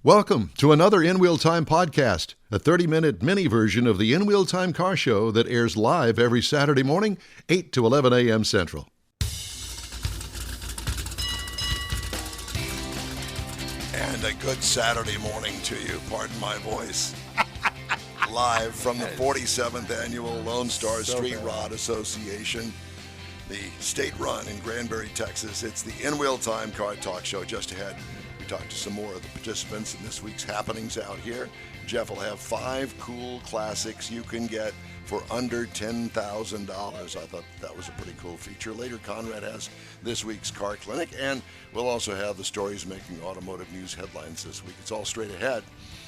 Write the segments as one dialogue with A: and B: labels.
A: Welcome to another In Wheel Time podcast, a 30-minute mini version of the In Wheel Time car show that airs live every Saturday morning, 8 to 11 a.m. Central.
B: And a good Saturday morning to you, pardon my voice. Live from the 47th Annual Lone Star Street Rod Association, the state run in Granbury, Texas. It's the In Wheel Time Car Talk Show. Just ahead, we talked to some more of the participants in this week's happenings out here. Jeff will have 5 cool classics you can get for under $10,000. I thought that was a pretty cool feature. Later, Conrad has this week's car clinic, and we'll also have the stories making automotive news headlines this week. It's all straight ahead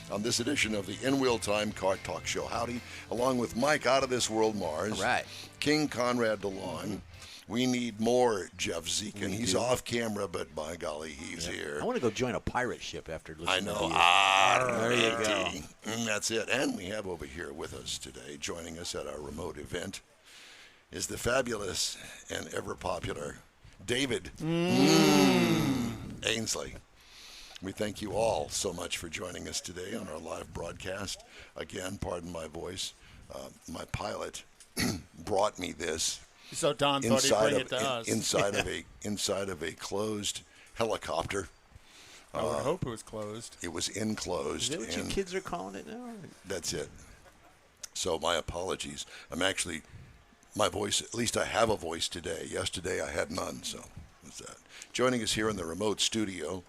B: on this edition of the In Wheel Time Car Talk Show. Howdy, along with Mike Out of This World Mars,
C: All right.
B: King Conrad DeLong. We need more Jeff Dziekan. He's off camera, but by golly, he's here.
C: I want to go join a pirate ship after listening to you.
B: There you go. And that's it. And we have over here with us today, joining us at our remote event, is the fabulous and ever-popular David Ainsley. We thank you all so much for joining us today on our live broadcast. Again, pardon my voice. My pilot brought me this.
D: So Don thought he'd bring it to us.
B: Inside of a closed helicopter.
D: I would hope it was closed.
B: It was enclosed.
C: Is that what you kids are calling it now?
B: That's it. So my apologies. My voice, at least I have a voice today. Yesterday I had none, so that's that. Joining us here in the remote studio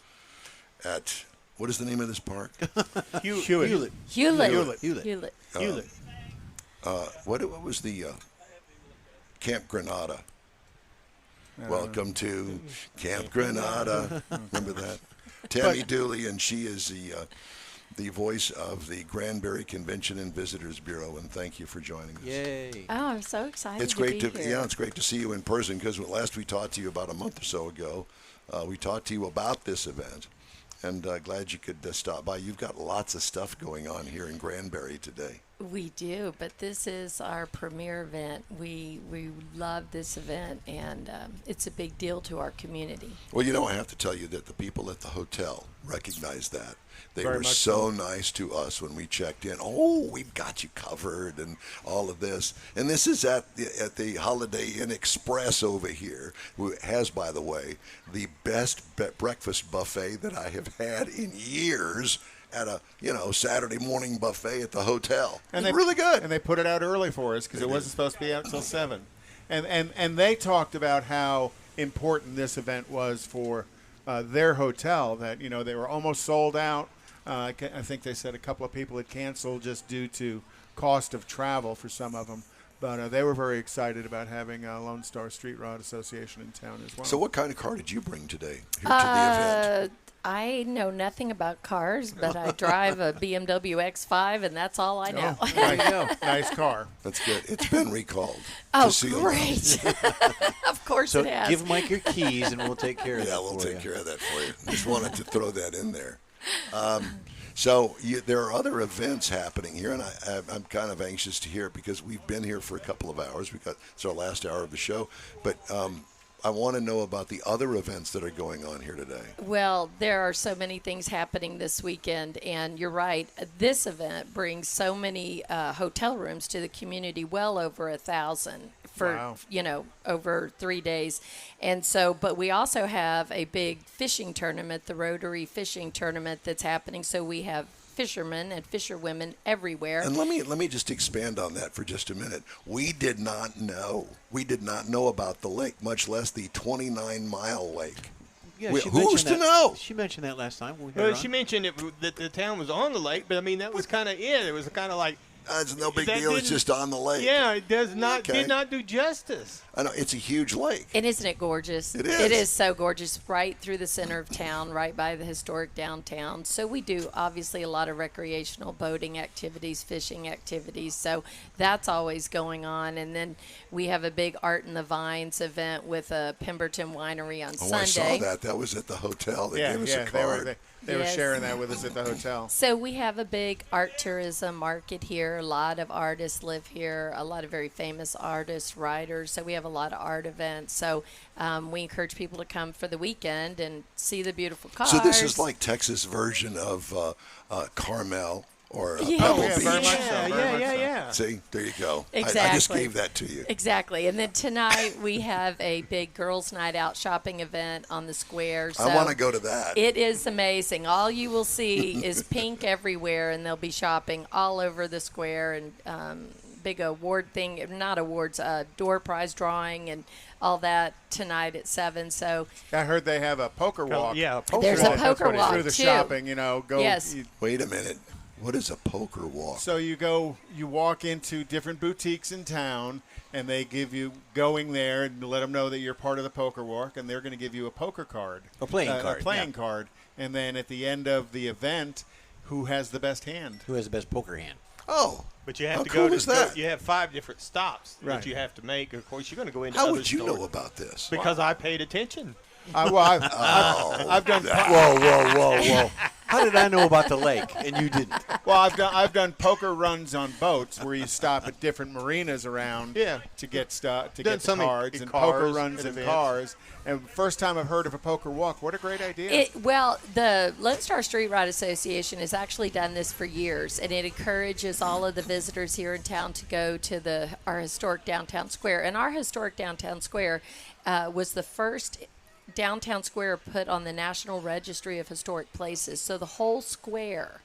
B: at, what is the name of this park?
D: Hewlett.
B: What was the... Camp Granada. Welcome to Camp Granada. Remember that? Tammy Dooley, and she is the voice of the Granbury Convention and Visitors Bureau, and thank you for joining us.
C: Yay.
E: Oh, I'm so excited
B: It's great
E: to be here.
B: Yeah, it's great to see you in person, because last we talked to you about a month or so ago, we talked to you about this event, and glad you could stop by. You've got lots of stuff going on here in Granbury today.
E: We do, but this is our premier event. We love this event, and it's a big deal to our community.
B: Well, I have to tell you that the people at the hotel recognize that. They
D: Very
B: were
D: much
B: so nice to us when we checked in. Oh, we've got you covered and all of this. And this is at the Holiday Inn Express over here, who has, by the way, the best breakfast buffet that I have had in years. At a Saturday morning buffet at the hotel. And they're really good.
D: And they put it out early for us because it wasn't supposed to be out until 7. And they talked about how important this event was for their hotel, that, they were almost sold out. I think they said a couple of people had canceled just due to cost of travel for some of them. But they were very excited about having Lone Star Street Rod Association in town as well.
B: So what kind of car did you bring today here to the event?
E: I know nothing about cars, but I drive a BMW X5, and that's all I know.
D: Nice car.
B: That's good. It's been recalled.
E: Oh, great. Of course
C: So
E: it has.
C: give Mike your keys, and we'll take care of that.
B: Yeah, we'll take care of that for you. Just wanted to throw that in there. There are other events happening here, and I'm kind of anxious to hear it because we've been here for a couple of hours. It's our last hour of the show. But I want to know about the other events that are going on here today.
E: Well, there are so many things happening this weekend, and you're right. This event brings so many hotel rooms to the community, well over 1,000 for, over 3 days. And so, but we also have a big fishing tournament, the Rotary Fishing Tournament that's happening. So we have fishermen and fisherwomen everywhere.
B: And let me just expand on that for just a minute. We did not know about the lake, much less the 29-mile lake.
C: Yeah,
B: who's to know?
C: She mentioned that last time.
F: Well, she mentioned that the town was on the lake, but that was kind of it. It was kind of like
B: It's no big deal. It's just on the lake.
F: Yeah, it did not do justice.
B: I know, it's a huge lake.
E: And isn't it gorgeous?
B: It is.
E: It is so gorgeous, right through the center of town, right by the historic downtown. So we do, obviously, a lot of recreational boating activities, fishing activities. So that's always going on. And then we have a big Art in the Vines event with a Pemberton Winery on Sunday.
B: I saw that. That was at the hotel. They gave us a card.
D: They were sharing that with us at the hotel.
E: So we have a big art tourism market here here. A lot of artists live here. A lot of very famous artists, writers. So we have a lot of art events. So we encourage people to come for the weekend and see the beautiful cars.
B: So this is like Texas version of Carmel or Pebble
D: yeah,
B: Beach.
D: very much so. Very much so.
F: yeah.
B: See, there you go.
E: Exactly.
B: I just gave that to you.
E: Exactly. And then tonight we have a big girls' night out shopping event on the square. So
B: I want to go to that.
E: it is amazing. All you will see is pink everywhere, and they'll be shopping all over the square, and big award thing, not awards, door prize drawing and all that tonight at 7. So
D: I heard they have a poker walk.
F: Yeah, a poker
E: There's a
F: walk.
E: poker
F: That's what it is.
E: walk.
D: Through the
E: too.
D: shopping, go.
E: Yes.
B: Wait a minute. What is a poker walk?
D: So you walk into different boutiques in town, and they give you going there and let them know that you're part of the poker walk, and they're going to give you a poker card,
C: A playing card,
D: a playing
C: yeah.
D: card, and then at the end of the event, who has the best hand?
C: Who has the best poker hand?
B: Oh.
F: But you have
B: How
F: to
B: cool
F: go
B: is
F: to
B: that?
F: You have 5 different stops
D: Right.
F: that you have to make. Of course, you're going to go into
B: How
F: other
B: would you
F: stores.
B: know about this?
F: Because I paid attention.
D: I've done
C: Whoa. How did I know about the lake and you didn't?
D: I've done poker runs on boats where you stop at different marinas around
F: Yeah.
D: to get stuff to
F: Done
D: get the
F: some in
D: cards and
F: cars
D: poker runs
F: and
D: in
F: events.
D: cars. And first time I've heard of a poker walk. What a great idea!
E: Well, the Lone Star Street Ride Association has actually done this for years, and it encourages all of the visitors here in town to go to our historic downtown square. And our historic downtown square was the first downtown square put on the National Registry of Historic Places. So the whole square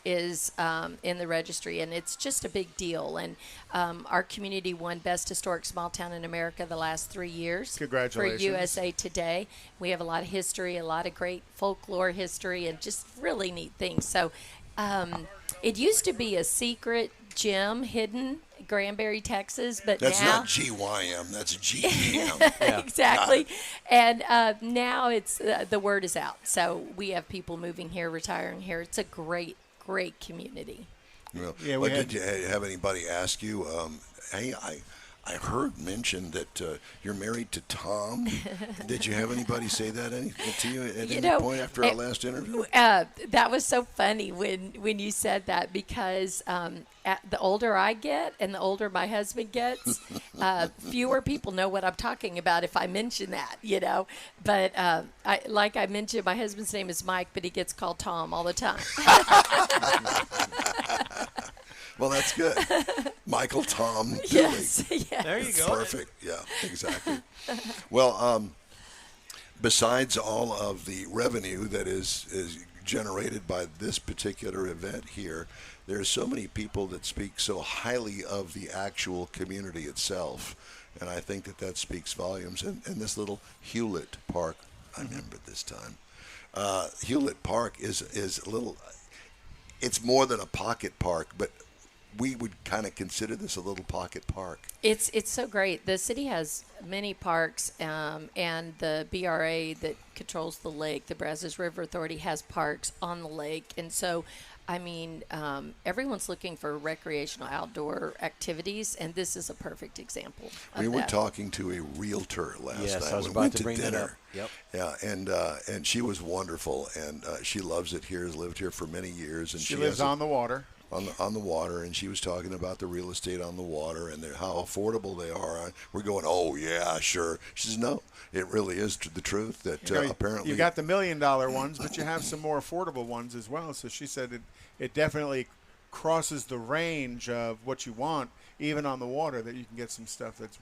E: is in the registry, and it's just a big deal. And our community won Best Historic Small Town in America the last 3 years.
D: Congratulations.
E: For USA Today. We have a lot of history, a lot of great folklore history, and just really neat things. So it used to be a secret gym hidden in Granbury, Texas, but
B: That's
E: now
B: not GYM. That's GEM.
E: exactly. And now it's the word is out. So we have people moving here, retiring here. It's a great community.
B: Well,
D: Yeah, we
B: did you have anybody ask you? Hey, I heard mentioned that you're married to Tom. Did you have anybody say that to you at any point after our last interview?
E: That was so funny when you said that, because the older I get and the older my husband gets, fewer people know what I'm talking about if I mention that, But I mentioned, my husband's name is Mike, but he gets called Tom all the time.
B: Well, that's good. Michael Tom Dooley.
E: Yes.
F: There you go.
B: Perfect. Yeah, exactly. Well, besides all of the revenue that is generated by this particular event here, there's so many people that speak so highly of the actual community itself, and I think that speaks volumes. And this little Hewlett Park, I remember this time. Hewlett Park is a little. It's more than a pocket park, but we would kind of consider this a little pocket park.
E: It's so great. The city has many parks, and the BRA that controls the lake, the Brazos River Authority, has parks on the lake. And so, everyone's looking for recreational outdoor activities, and this is a perfect example of
B: We were
E: that.
B: talking to a realtor last
C: Yes,
B: night.
C: I was
B: We
C: about
B: went
C: to
B: to
C: bring that
B: dinner.
C: up. Yep.
B: Yeah, and she was wonderful, and she loves it here. Has lived here for many years, and
D: She lives
B: has
D: on the water.
B: on the water, and she was talking about the real estate on the water and how affordable they are. We're going, oh yeah, sure. She says, no, it really is the truth that apparently
D: you got the $1 million ones, but you have some more affordable ones as well. So she said it definitely crosses the range of what you want, even on the water, that you can get some stuff that's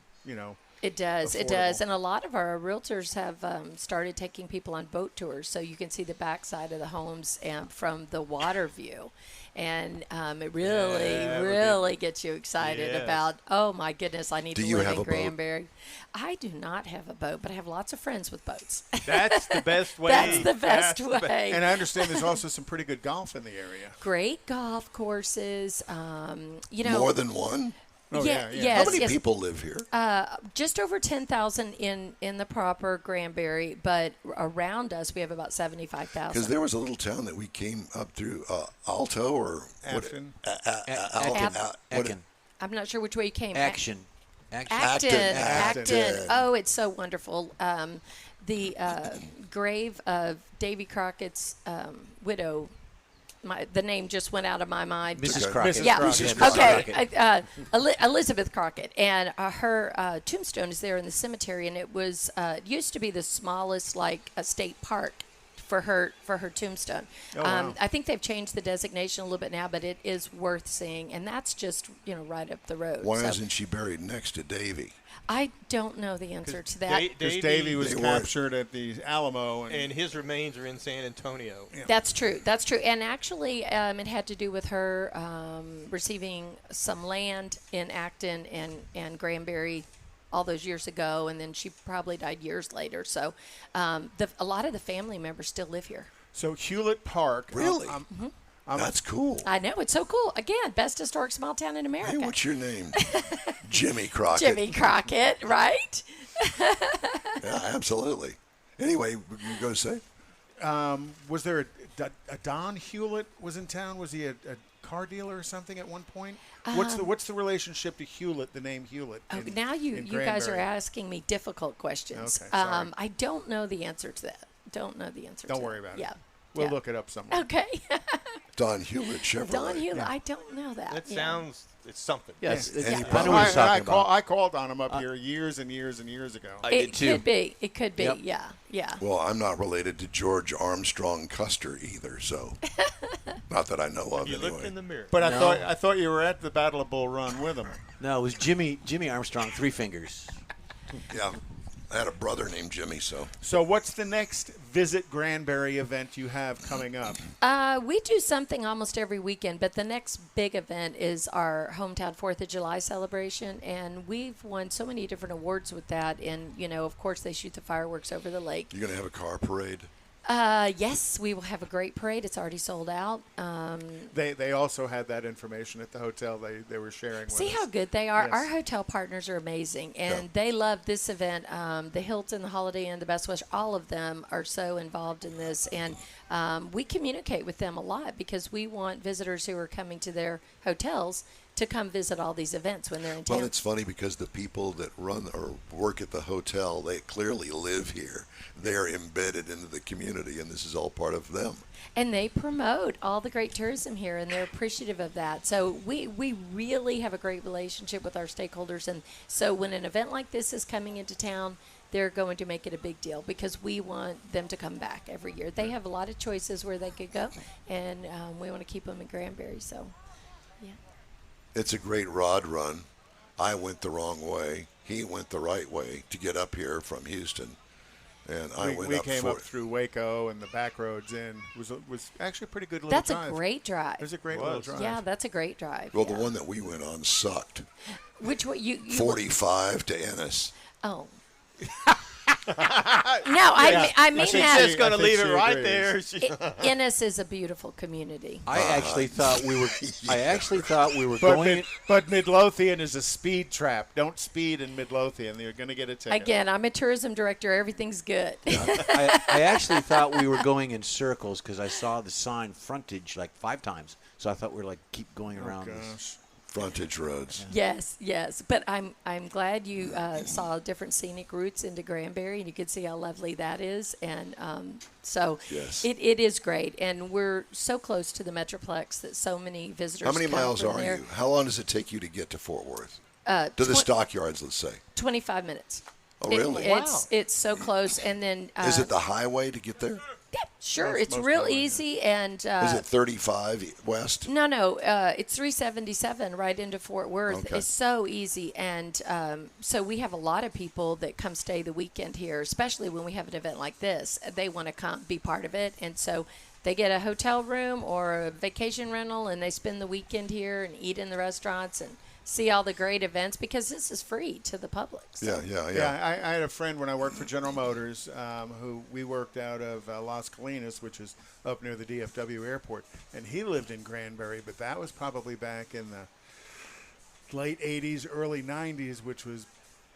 E: It does. It
D: affordable.
E: does. And a lot of our realtors have started taking people on boat tours, so you can see the backside of the homes from the water view. And it really gets you excited
F: Yes.
E: about, oh, my goodness, I need
B: Do
E: to
B: you
E: live
B: have
E: in
B: a boat?
E: Granbury. I do not have a boat, but I have lots of friends with boats.
F: That's the best way.
E: That's the best
F: That's the best.
E: way.
D: And I understand there's also some pretty good golf in the area.
E: Great golf courses.
B: more than one.
D: Oh, yeah.
E: Yes,
B: How many
E: yes.
B: people live here?
E: Just over 10,000 in the proper Granbury, but around us we have about 75,000.
B: Because there was a little town that we came up through, Alto or
D: Afton.
C: Ekin.
E: I'm not sure which way you came.
C: Action.
E: Acton. Oh, it's so wonderful. The grave of Davy Crockett's widow, the name just went out of my mind.
C: Mrs.
B: Okay.
C: Crockett.
D: Mrs.
E: Yeah.
B: Crockett.
E: Okay. Elizabeth Crockett, and her tombstone is there in the cemetery, and it was it used to be the smallest state park for her tombstone.
D: Oh, wow.
E: I think they've changed the designation a little bit now, but it is worth seeing, and that's just right up the road.
B: Why
E: So
B: isn't she buried next to Davy?
E: I don't know the answer to that.
D: Because Davey was
B: They weren't.
D: captured at the Alamo.
F: and his remains are in San Antonio.
E: That's true. That's true. And actually, it had to do with her receiving some land in Acton and Granbury all those years ago, and then she probably died years later. So a lot of the family members still live here.
D: So Hewlett Park.
B: Really?
E: Mm-hmm.
B: That's cool.
E: I know. It's so cool. Again, best historic small town in America.
B: Hey, what's your name? Jimmy Crockett.
E: Jimmy Crockett, right?
B: Yeah, absolutely. Anyway, you going to say?
D: Was there a Don Hewlett was in town? Was he a car dealer or something at one point? What's the relationship to Hewlett, the name Hewlett?
E: Now you guys are
D: Granbury?
E: asking me difficult questions.
D: Okay, sorry.
E: I don't know the answer to that. Don't
D: worry about it.
E: Yeah.
D: We'll
E: Yeah.
D: look it up somewhere.
E: Okay.
B: Don Hewlett Chevrolet.
E: Don Hewlett, I don't know that.
F: That
E: Yeah.
F: sounds, it's something.
C: Yes,
B: Yeah.
C: I
B: Any
C: know
B: problem?
C: what he's talking about.
D: I called on him up here years and years and years ago.
C: I
E: It
C: did too.
E: could be. It could be.
C: Yep.
E: Yeah.
B: Well, I'm not related to George Armstrong Custer either, so not that I know of
F: You
B: anyway.
F: looked in the mirror.
D: But
C: No.
D: I thought you were at the Battle of Bull Run with him.
C: No, it was Jimmy Armstrong, Three Fingers.
B: Yeah, I had a brother named Jimmy, so.
D: So what's the next Visit Granbury event you have coming up?
E: We do something almost every weekend, but the next big event is our hometown 4th of July celebration, and we've won so many different awards with that. And, of course, they shoot the fireworks over the lake.
B: You're going to have a car parade?
E: Yes, we will have a great parade. It's already sold out.
D: They also had that information at the hotel they were sharing with
E: See
D: us.
E: how good they are.
D: Yes.
E: Our hotel partners are amazing, and
B: Yeah.
E: they love this event. The Hilton, the Holiday Inn, the Best Western, all of them are so involved in this, and we communicate with them a lot because we want visitors who are coming to their hotels to come visit all these events when they're in town.
B: Well, it's funny because the people that run or work at the hotel, they clearly live here. They're embedded into the community, and this is all part of them.
E: And they promote all the great tourism here, and they're appreciative of that. So we really have a great relationship with our stakeholders. And so when an event like this is coming into town, they're going to make it a big deal because we want them to come back every year. They have a lot of choices where they could go, and we want to keep them in Granbury. So, yeah.
B: It's a great rod run. I went the wrong way. He went the right way to get up here from Houston. And I went
D: we
B: up
D: came
B: for
D: up through Waco and the back roads in. Was actually a pretty good little
E: That's
D: drive.
E: a great drive.
D: It was a great little drive.
E: Yeah, that's a great drive.
B: Well,
E: yeah.
B: the one that we went on sucked.
E: Which one you
B: 45 to Ennis.
E: Oh. No, I mean
F: She's
E: that.
F: just going to
D: I think
F: leave it
D: she
F: right
D: agrees.
F: there.
E: Ennis is a beautiful community.
C: I actually thought we were. I actually thought we were
D: But,
C: going.
D: but Midlothian is a speed trap. Don't speed in Midlothian. You're going to get a ticket.
E: Again, I'm a tourism director. Everything's good.
C: I actually thought we were going in circles because I saw the sign frontage like 5 times. So I thought we were keep going around.
D: Oh,
C: this.
D: gosh.
B: Frontage roads.
E: Yes. But I'm glad you saw different scenic routes into Granbury, and you could see how lovely that is. And so
B: Yes.
E: it is great, and we're so close to the Metroplex that so many visitors.
B: How many
E: come
B: miles
E: from
B: are
E: there.
B: you? How long does it take you to get to Fort Worth? To the stockyards, let's say.
E: 25 minutes.
B: Oh, really?
E: It's so close, and then
B: Is it the highway to get there?
E: yeah, sure,
D: Most
E: it's real
D: highways,
E: easy, and
B: Is it 35 west?
E: No, it's 377 right into Fort Worth.
B: Okay.
E: It's so easy, and so we have a lot of people that come stay the weekend here, especially when we have an event like this. They want to come be part of it, and so they get a hotel room or a vacation rental, and they spend the weekend here and eat in the restaurants and see all the great events because this is free to the public. So.
B: Yeah.
D: I had a friend when I worked for General Motors who we worked out of Las Colinas, which is up near the DFW airport, and he lived in Granbury, but that was probably back in the late 80s, early 90s, which was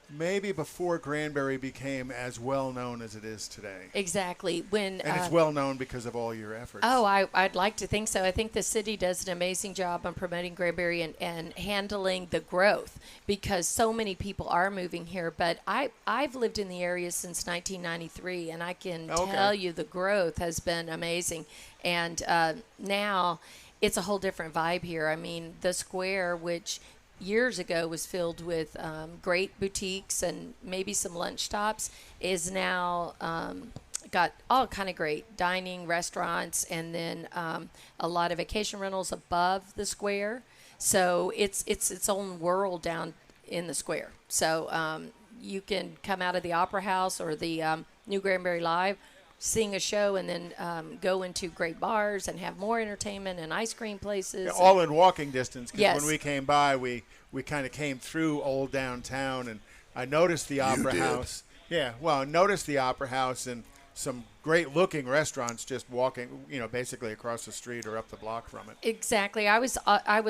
D: maybe before Granbury became as well known as it is today.
E: Exactly. And
D: it's well known because of all your efforts.
E: Oh, I'd like to think so. I think the city does an amazing job on promoting Granbury and handling the growth, because so many people are moving here. But I've lived in the area since 1993, and I can tell you the growth has been amazing. And now it's a whole different vibe here. I mean, the square, which years ago was filled with great boutiques and maybe some lunch stops, is now got all kind of great dining, restaurants, and then a lot of vacation rentals above the square. So it's its own world down in the square. So you can come out of the Opera House or the New Granbury Live, sing a show, and then go into great bars and have more entertainment and ice cream places.
D: Yeah, all in walking distance. Because
E: yes.
D: when we came by, we kind of came through old downtown, and I noticed the Opera House. Yeah, well, I noticed the Opera House and some great-looking restaurants just walking, basically across the street or up the block from it.
E: Exactly. I was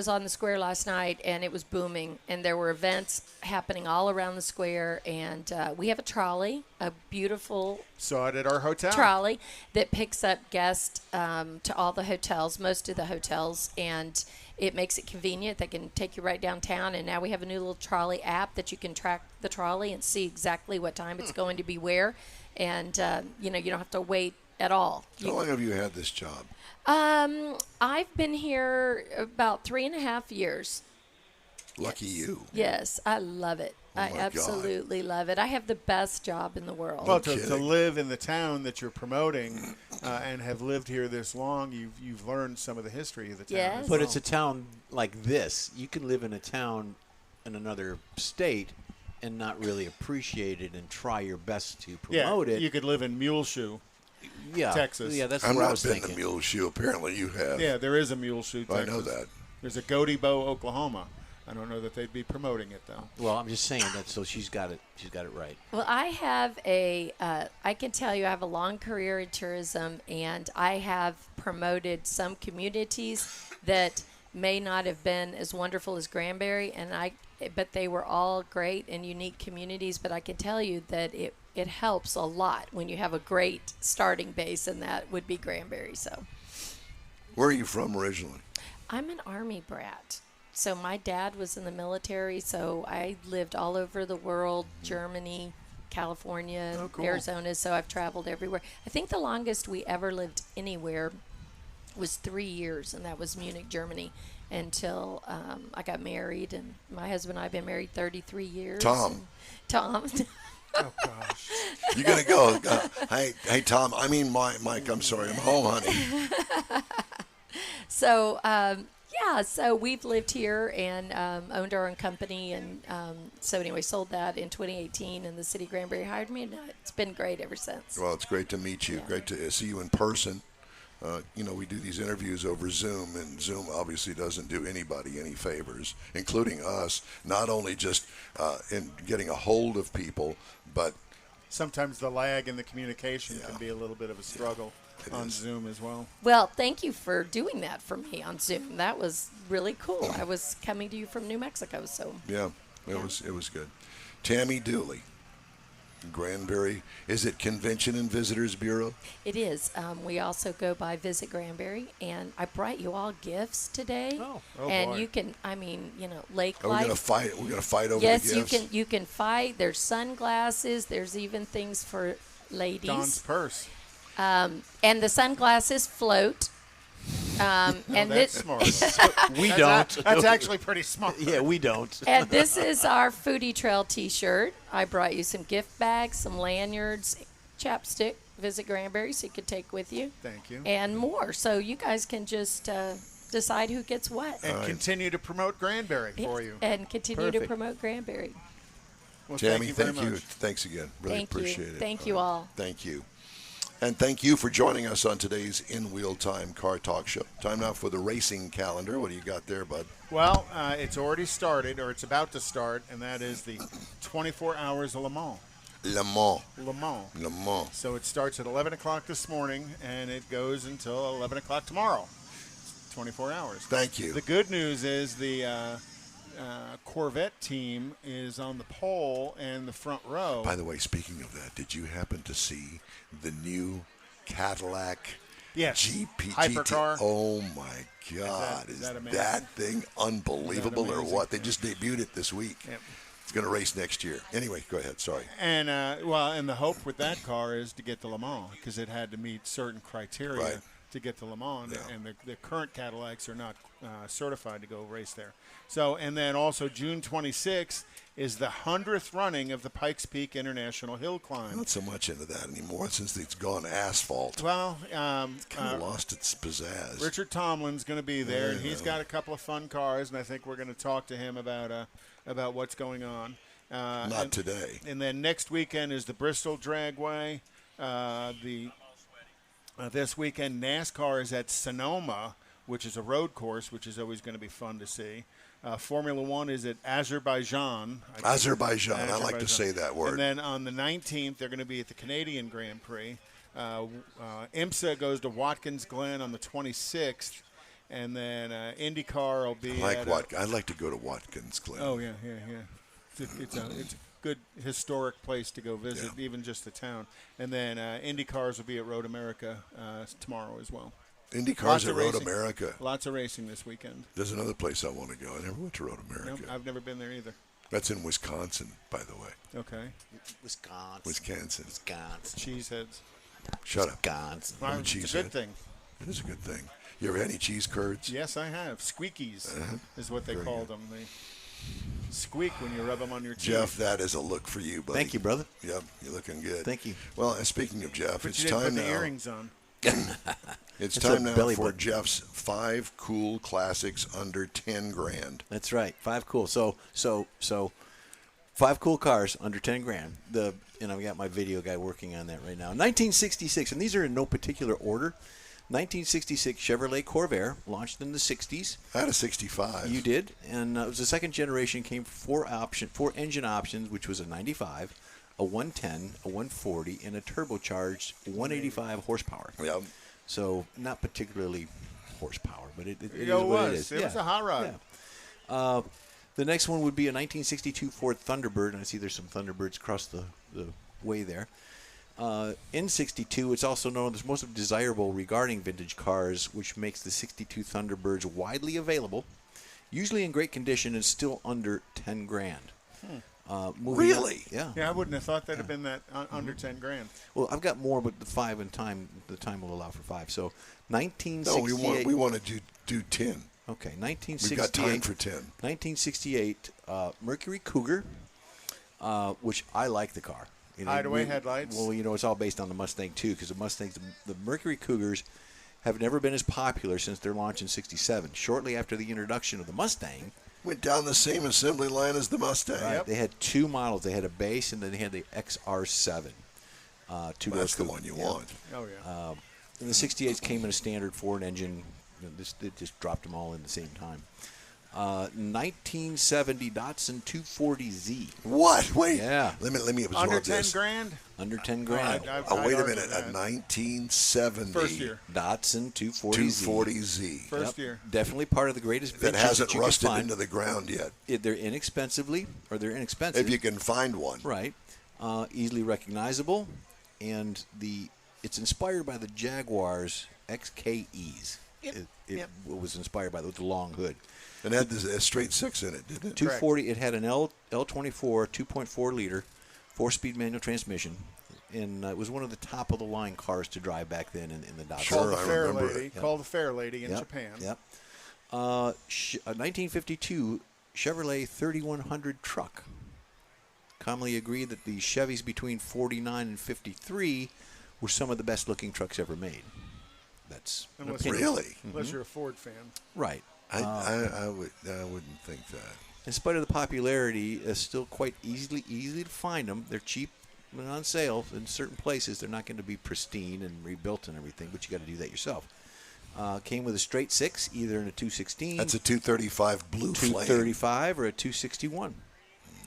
E: on the square last night, and it was booming, and there were events happening all around the square, and we have a trolley, a beautiful
D: saw it at our hotel
E: trolley that picks up guests to all the hotels, most of the hotels, and it makes it convenient. They can take you right downtown, and now we have a new little trolley app that you can track the trolley and see exactly what time it's going to be where. And, you don't have to wait at all.
B: How long have you had this job?
E: I've been here about 3.5 years.
B: Lucky you.
E: Yes, I love it. I absolutely love it. I have the best job in the world.
D: Well, to live in the town that you're promoting and have lived here this long, you've learned some of the history of the town.
E: Yes.
C: But it's a town like this. You can live in a town in another state and not really appreciate it and try your best to promote it.
D: You could live in Muleshoe, Texas.
C: Yeah, that's
B: I've
C: what I
B: not
C: was
B: been
C: thinking.
B: to Muleshoe. Apparently you have.
D: Yeah, there is a Muleshoe, Texas.
B: I know that.
D: There's a Goaty Bow, Oklahoma. I don't know that they'd be promoting it, though.
C: Well, I'm just saying that, so she's got it right.
E: Well, I have I can tell you I have a long career in tourism, and I have promoted some communities that may not have been as wonderful as Granbury, but they were all great and unique communities. But I can tell you that it helps a lot when you have a great starting base, and that would be Granbury. So,
B: where are you from originally?
E: I'm an Army brat. So my dad was in the military, so I lived all over the world, Germany, California, Arizona, so I've traveled everywhere. I think the longest we ever lived anywhere was 3 years, and that was Munich, Germany, until I got married, and my husband and I have been married 33 years.
B: Tom.
E: Oh,
D: gosh.
B: You're going to go. Hey, Tom, I mean Mike, I'm sorry. I'm home, honey.
E: So, so we've lived here and owned our own company, and so anyway, sold that in 2018, and the city of Granbury hired me, and it's been great ever since.
B: Well, it's great to meet you. Yeah. Great to see you in person. We do these interviews over Zoom, and Zoom obviously doesn't do anybody any favors, including us, not only just in getting a hold of people, but
D: sometimes the lag in the communication can be a little bit of a struggle. On Zoom as well.
E: Well, thank you for doing that for me on Zoom. That was really cool. I was coming to you from New Mexico, so
B: it was good. Tammy Dooley, Granbury. Is it Convention and Visitors Bureau?
E: It is. We also go by Visit Granbury, and I brought you all gifts today.
D: Oh
E: and
D: boy.
E: you can, Lake
B: Life. We're gonna fight. We're gonna fight over
E: the
B: gifts.
E: Yes, you can fight. There's sunglasses. There's even things for ladies.
D: Don's purse.
E: And the sunglasses float. And
D: that's smart.
C: We don't.
D: That's actually pretty smart.
C: Yeah, we don't.
E: And this is our Foodie Trail T-shirt. I brought you some gift bags, some lanyards, chapstick, Visit Granbury, so you could take with you.
D: Thank you.
E: And more. So you guys can just decide who gets what.
D: And continue to promote Granbury for you.
E: And continue to promote Granbury.
B: Well, Tammy, thank you. Thanks again. Really appreciate it.
E: Thank you all.
B: Thank you. And thank you for joining us on today's In Wheel Time Car Talk Show. Time now for the racing calendar. What do you got there, bud?
D: Well, it's already started, or it's about to start, and that is the 24 Hours of Le Mans.
B: Le Mans.
D: So it starts at 11 o'clock this morning, and it goes until 11 o'clock tomorrow. It's 24 hours.
B: Thank you.
D: The good news is the Corvette team is on the pole and the front row.
B: By the way, speaking of that, did you happen to see the new Cadillac GP
D: hypercar?
B: Oh my God! Is that thing unbelievable or what? They just debuted it this week.
D: Yep.
B: It's going to race next year. Anyway, go ahead. Sorry.
D: And and the hope with that car is to get to Le Mans because it had to meet certain criteria to get to Le Mans, and the current Cadillacs are not certified to go race there. So, and then also June 26th is the 100th running of the Pikes Peak International Hill Climb.
B: Not so much into that anymore since it's gone asphalt.
D: Well,
B: kind of lost its pizzazz.
D: Richard Tomlin's going to be there, and he's got a couple of fun cars, and I think we're going to talk to him about what's going on.
B: Not today.
D: And then next weekend is the Bristol Dragway. This weekend, NASCAR is at Sonoma, which is a road course, which is always going to be fun to see. Formula One is at Azerbaijan.
B: Azerbaijan. I like to say that word.
D: And then on the 19th, they're going to be at the Canadian Grand Prix. IMSA goes to Watkins Glen on the 26th. And then IndyCar will be
B: I'd like to go to Watkins Glen.
D: Oh, yeah. It's a good historic place to go visit, even just the town. And then IndyCars will be at Road America tomorrow as well.
B: IndyCars at Road America.
D: Lots of racing this weekend.
B: There's another place I want to go. I never went to Road America.
D: Nope, I've never been there either.
B: That's in Wisconsin, by the way.
D: Okay.
B: Wisconsin.
D: Cheeseheads.
B: Shut up.
C: Wisconsin.
D: Well, it's a good thing.
B: It is a good thing. You ever had any cheese curds?
D: Yes, I have. Squeakies is what they called them. They squeak when you rub them on your teeth.
B: Jeff, that is a look for you, buddy.
C: Thank you, brother.
B: Yep, you're looking good.
C: Thank you.
B: Well, and speaking of Jeff,
D: But
B: it's
D: you didn't
B: time
D: put
B: now.
D: the earrings on.
B: It's
C: It's
B: time
C: a
B: now
C: belly
B: for
C: button.
B: Jeff's 5 cool classics under 10 grand.
C: That's right. 5 cool. So 5 cool cars under 10 grand. And I've got my video guy working on that right now. 1966, and these are in no particular order. 1966 Chevrolet Corvair, launched in the 60s.
B: I had a 65.
C: You did, and it was the second generation. Came for 4 engine options, which was a 95, a 110, a 140, and a turbocharged 185 horsepower.
B: Yep.
C: So not particularly horsepower, but it is
D: It
C: what
D: was.
C: it is.
D: It was a hot rod.
C: Yeah. The next one would be a 1962 Ford Thunderbird, and I see there's some Thunderbirds across the way there. In 62, it's also known as most desirable regarding vintage cars, which makes the 62 Thunderbirds widely available, usually in great condition and still under 10 grand.
B: Really?
C: Yeah.
D: Yeah, I wouldn't have thought that'd have been that under 10 grand.
C: Well, I've got more, but the 5 and time, the time will allow for 5. So,
B: No,
C: 1968.
B: we want to do 10.
C: Okay, 1968.
B: We've got time for 10.
C: 1968 Mercury Cougar, which I like the car.
D: Hideaway headlights.
C: Well, it's all based on the Mustang too, because the Mustangs, the Mercury Cougars, have never been as popular since their launch in '67. Shortly after the introduction of the Mustang,
B: Went down the same assembly line as the Mustang.
C: right, they had 2 models. They had a base, and then they had the XR7.
B: That's the one you want.
D: Oh, yeah.
C: And the 68s came in a standard Ford engine. They just dropped them all in the same time. 1970 Datsun 240Z.
B: What? Wait.
C: Yeah.
B: Let me absorb
D: Under 10
B: this.
D: grand?
C: Under 10 grand.
B: Wait a minute. A 1970
D: First year.
C: Datsun 240Z.
B: 240Z.
D: First year.
C: Definitely part of the greatest
B: That
C: vintage
B: hasn't
C: you can
B: rusted
C: find.
B: into the ground yet.
C: They're inexpensive.
B: If you can find one.
C: Right. Easily recognizable. And it's inspired by the Jaguar's XKEs. It was inspired by the long hood.
B: And it had a straight 6 in it, didn't it?
C: 240. It had an L24 2.4 liter 4-speed manual transmission, and it was one of the top of the line cars to drive back then in the Dodge.
B: Sure,
D: Called the
B: I
D: Fair
B: remember
D: Lady.
B: it.
D: Called the Fair Lady in Japan.
C: Yep. 1952 Chevrolet 3100 truck. Commonly agreed that the Chevys between 49 and 53 were some of the best looking trucks ever made. That's an opinion.
B: Really?
D: Unless you're a Ford fan.
C: Right.
B: I wouldn't think that.
C: In spite of the popularity, it's still quite easy to find them. They're cheap and on sale in certain places. They're not going to be pristine and rebuilt and everything, but you got to do that yourself. Came with a straight 6, either in a 216.
B: That's a 235 blue flame.
C: 235 or a 261.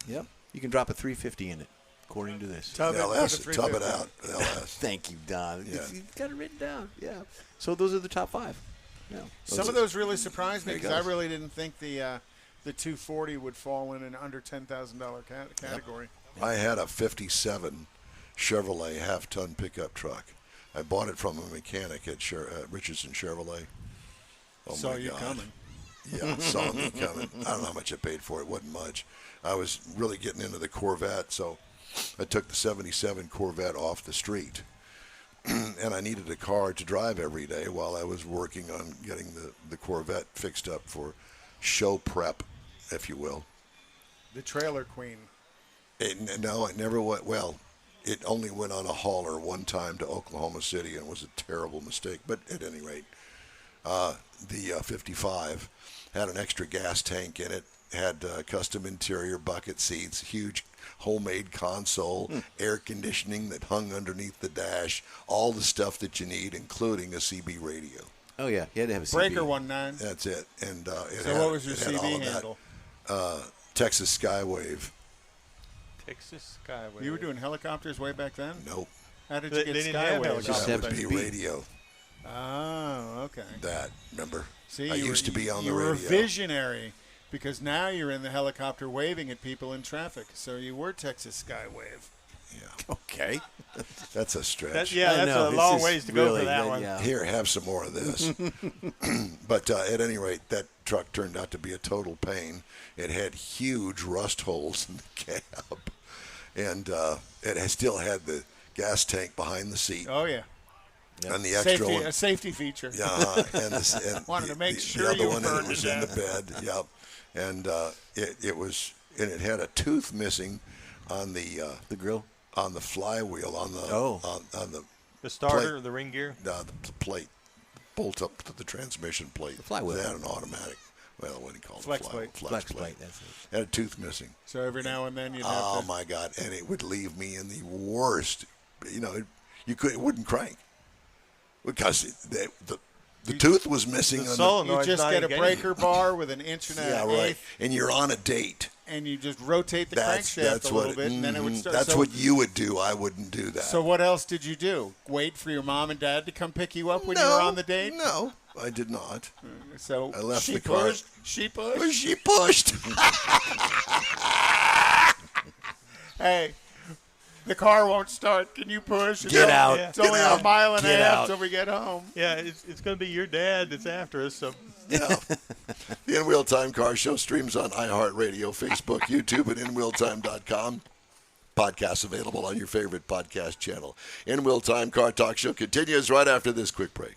C: Yep. You can drop a 350 in it, according to this.
D: Tub it
B: LS,
D: with a
B: tub it
D: 350.
B: out. LS.
C: Thank you, Don.
B: Yeah.
C: You've got it written down. Yeah. So those are the top 5. Yeah.
D: Some of those really surprised me
C: There you
D: because I
C: go.
D: really didn't think the the 240 would fall in an under $10,000 category.
B: Yep. I had a 57 Chevrolet half-ton pickup truck. I bought it from a mechanic at Richardson Chevrolet. Oh,
D: saw
B: my
D: you
B: God.
D: coming.
B: Yeah, saw me coming. I don't know how much I paid for it. It wasn't much. I was really getting into the Corvette, so I took the 77 Corvette off the street. And I needed a car to drive every day while I was working on getting the Corvette fixed up for show prep, if you will.
D: The trailer queen.
B: No, it never went. Well, it only went on a hauler one time to Oklahoma City, and it was a terrible mistake. But at any rate, the 55 had an extra gas tank in it, had custom interior bucket seats, huge homemade console, air conditioning that hung underneath the dash, all the stuff that you need, including a CB radio.
C: Oh, yeah. You had to have a CB.
D: Breaker 19.
B: That's it. And
D: what was your CB handle?
B: Texas Skywave.
F: Texas Skyway.
D: You were doing helicopters way back then?
B: Nope.
D: How did you get
F: didn't have
D: Skyway?
F: helicopters.
B: That would be radio.
D: Oh, okay.
B: That, remember?
D: See,
B: I used to be on the
D: radio. You were
B: radio.
D: visionary because now you're in the helicopter waving at people in traffic. So you were Texas Skywave.
B: Yeah.
C: Okay.
B: That's a stretch.
F: That's
C: know,
F: a long ways to go for that one.
C: Yeah.
B: Here, have some more of this. But at any rate, that truck turned out to be a total pain. It had huge rust holes in the cab. And it still had the gas tank behind the seat.
D: Oh, yeah.
C: Yep.
B: And the extra one.
D: A safety feature.
B: Yeah, and
D: Wanted to make
B: the
D: sure
B: other
D: you
B: one
D: burned
B: it was
D: to
B: in the
D: death.
B: bed. Yep, and it had a tooth missing on the
C: grill,
B: on the flywheel, on the on
F: the starter,
B: plate.
F: the ring gear,
B: the plate, bolt up to the transmission plate.
C: The flywheel.
B: It had an automatic. Well, what do you call it?
D: Flex plate.
C: Flex plate. That's it.
B: Had a tooth missing.
D: So every now and then you'd have
B: Oh
D: to.
B: my God! And it would leave me in the worst. You know, it wouldn't crank because the tooth was missing.
F: The
B: on
F: solenoid.
D: You just
F: not
D: get a
F: engaged.
D: breaker bar with an inch and
B: yeah,
D: a
B: right.
D: eighth,
B: And you're on a date.
D: and you just rotate the crankshaft a little bit, and then it would start.
B: That's
D: so,
B: what you would do. I wouldn't do that.
D: So what else did you do? Wait for your mom and dad to come pick you up when you were on the date?
B: No, I did not.
D: So
B: I left
D: she
B: the car.
D: pushed. She pushed.
B: She pushed.
D: Hey, the car won't start. Can you push?
B: Get
C: out.
D: It's only
B: Get
D: a mile and a
C: Get
D: half
C: out.
D: till we get home.
F: Yeah, it's going to be your dad that's after us. So
B: Yeah. The In Wheel Time Car Show streams on iHeart Radio, Facebook, YouTube, and InWheelTime.com. Podcasts available on your favorite podcast channel. In Wheel Time Car Talk Show continues right after this quick break.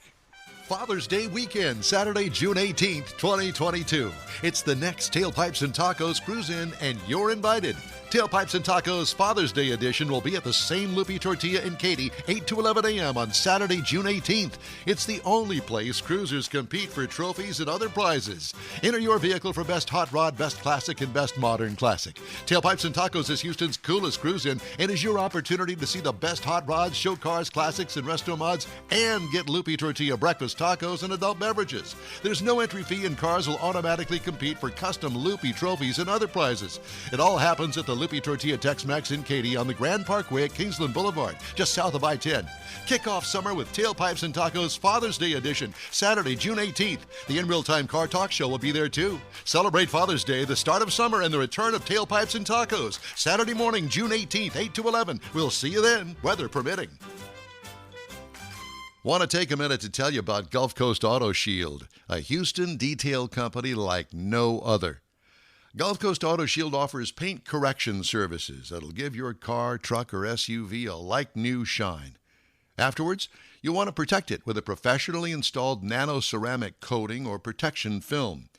A: Father's Day weekend, Saturday, June 18th, 2022. It's the next Tailpipes and Tacos Cruise In, and you're invited. Tailpipes and Tacos Father's Day edition will be at the same Loopy Tortilla in Katy, 8 to 11 a.m. on Saturday, June 18th. It's the only place cruisers compete for trophies and other prizes. Enter your vehicle for Best Hot Rod, Best Classic, and Best Modern Classic. Tailpipes and Tacos is Houston's coolest cruise-in and is your opportunity to see the best hot rods, show cars, classics, and resto mods, and get Loopy Tortilla breakfast tacos and adult beverages. There's no entry fee, and cars will automatically compete for custom Loopy trophies and other prizes. It all happens at the Loopy Tortilla Tex-Mex in Katy on the Grand Parkway at Kingsland Boulevard, just south of I-10. Kick off summer with Tailpipes and Tacos Father's Day edition, Saturday, June 18th. The In Real Time Car Talk Show will be there too. Celebrate Father's Day, the start of summer, and the return of Tailpipes and Tacos. Saturday morning, June 18th, 8 to 11. We'll see you then, weather permitting. Want to take a minute to tell you about Gulf Coast Auto Shield, a Houston detail company like no other. Gulf Coast Auto Shield offers paint correction services that'll give your car, truck, or SUV a like-new shine. Afterwards, you'll want to protect it with a professionally installed nano-ceramic coating or protection film.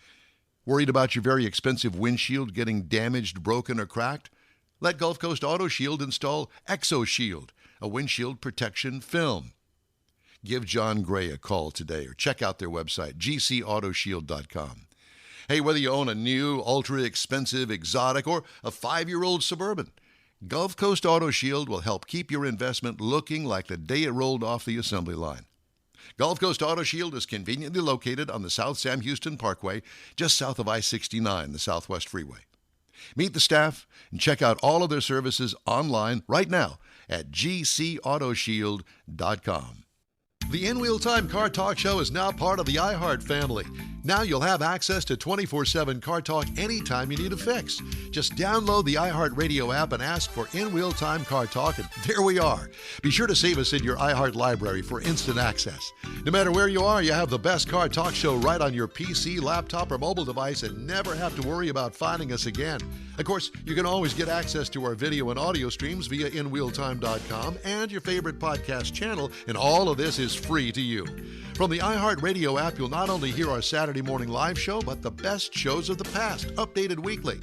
A: Worried about your very expensive windshield getting damaged, broken, or cracked? Let Gulf Coast Auto Shield install Exo Shield, a windshield protection film. Give John Gray a call today or check out their website, gcautoshield.com. Hey, whether you own a new, ultra-expensive, exotic, or a 5-year-old Suburban, Gulf Coast Auto Shield will help keep your investment looking like the day it rolled off the assembly line. Gulf Coast Auto Shield is conveniently located on the South Sam Houston Parkway, just south of I-69, the Southwest Freeway. Meet the staff and check out all of their services online right now at gcautoshield.com. The In Wheel Time Car Talk Show is now part of the iHeart family. Now you'll have access to 24/7 Car Talk anytime you need a fix. Just download the iHeart Radio app and ask for In Wheel Time Car Talk, and there we are. Be sure to save us in your iHeart library for instant access. No matter where you are, you have the best Car Talk Show right on your PC, laptop, or mobile device and never have to worry about finding us again. Of course, you can always get access to our video and audio streams via InWheelTime.com and your favorite podcast channel, and all of this is free to you. From the iHeart Radio app, you'll not only hear our Saturday morning live show, but the best shows of the past, updated weekly.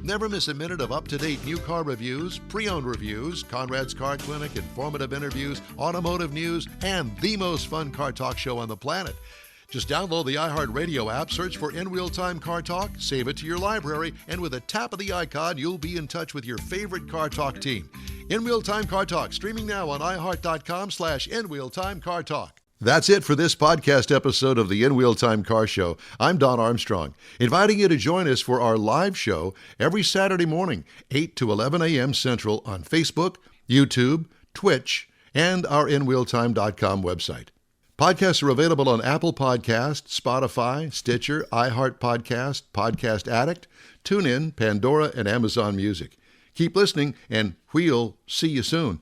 A: Never miss a minute of up-to-date new car reviews, pre-owned reviews, Conrad's Car Clinic, informative interviews, automotive news, and the most fun car talk show on the planet. Just download the iHeart Radio app, search for In Wheel Time Car Talk, save it to your library, and with a tap of the icon, you'll be in touch with your favorite Car Talk team. In Wheel Time Car Talk, streaming now on iHeart.com/In Wheel Time Car Talk. That's it for this podcast episode of the In Wheel Time Car Show. I'm Don Armstrong, inviting you to join us for our live show every Saturday morning, 8 to 11 a.m. Central on Facebook, YouTube, Twitch, and our InWheelTime.com website. Podcasts are available on Apple Podcasts, Spotify, Stitcher, iHeart Podcast, Podcast Addict, TuneIn, Pandora, and Amazon Music. Keep listening, and we'll see you soon.